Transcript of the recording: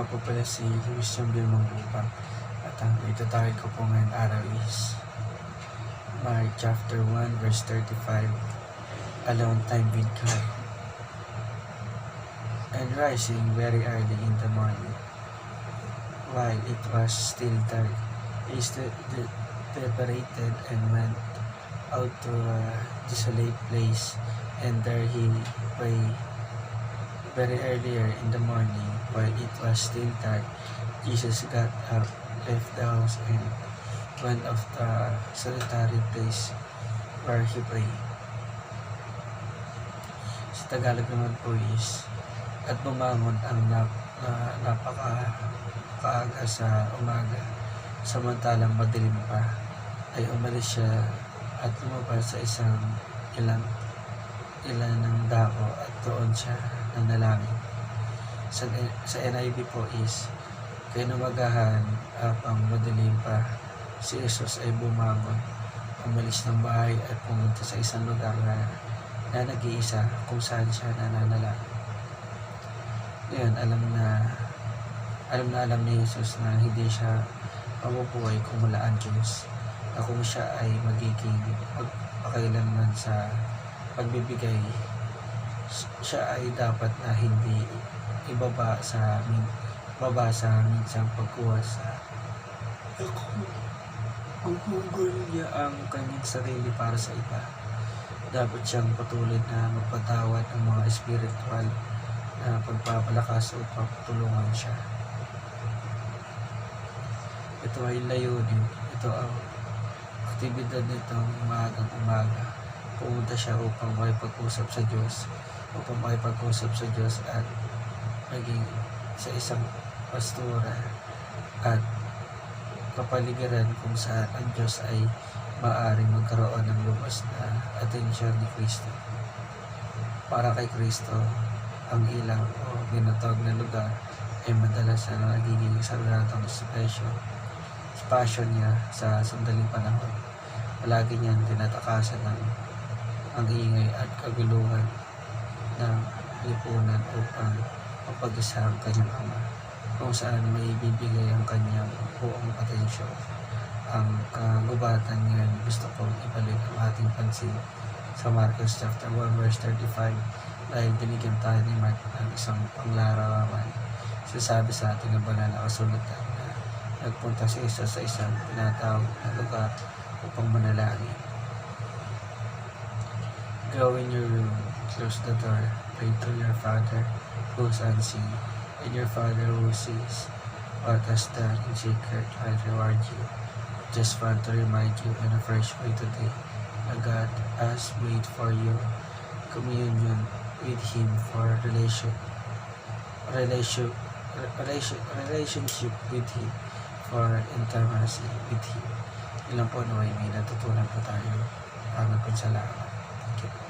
po pala si Luis Jambil Manggupang at ang itatakil ko po ngayong araw is Mark chapter 1 verse 35, Alone time with God. And rising very early in the morning, while it was still dark, he separated and went out to a desolate place, and there he prayed. Very earlier in the morning, while it was still dark, Jesus got up, left the house, and went off the solitary place where he prayed. Sa Tagalog naman po is, at bumangon ang napakaaga sa umaga, samantalang madilim pa, ay umalis siya at lumabas sa isang ilan ng dako at doon siya nanalangin. Sa NIV po is, kinumagahan habang madilim pa, si Jesus ay bumangon, umalis ng bahay at pumunta sa isang lugar na nag-iisa kung saan siya nananalangin. Ngayon, alam ni Jesus na hindi siya mabubuhay kung wala ang Diyos, na kung siya ay magiging magpakailanman sa pagbibigay, siya ay dapat na hindi ibaba sa minsang pagkuha sa pagugol niya ang kanyang sarili para sa iba. Dapat siyang patuloy na magpatawad ng mga espiritual na pagpapalakas upang tulungan siya. Ito ay layunin, ito ang aktibidad nitong umaga. Pumunta siya upang makipag-usap sa Diyos, at naging sa isang pastora at kapaligiran kung saan ang Diyos ay maaaring magkaroon ng lubos na atensyon ni Kristo. Para kay Kristo, ang ilaw o ginatawag na lugar ay madalas na nagiging sagradong espasyo niya sa sandaling panahon. Palagi niyang tinatakasan ang ingay at kaguluhan ng lipunan upang mapag-isa ang kanyang Ama, kung saan may ibibigay ang kanyang buong atensyon. Ang kagubatan ngayon, gusto kong ibalik ang ating pansin sa Marcos chapter 1 verse 35, dahil binigyan tayo ni Mark ng isang panglarawan. Sinasabi sa ating ng banal na kasulatan na nagpunta si Jesus sa isang tinatawag na lugar upang manalangin. Go in your room, close the door, pray to your Father who is unseen, and your Father who sees what is done in secret will reward you. Just want to remind you in a fresh way today that God has made for you communion with Him for relationship with Him, for intimacy with Him. Ilan po naway may natutunan po tayo. Salamat. Thank you.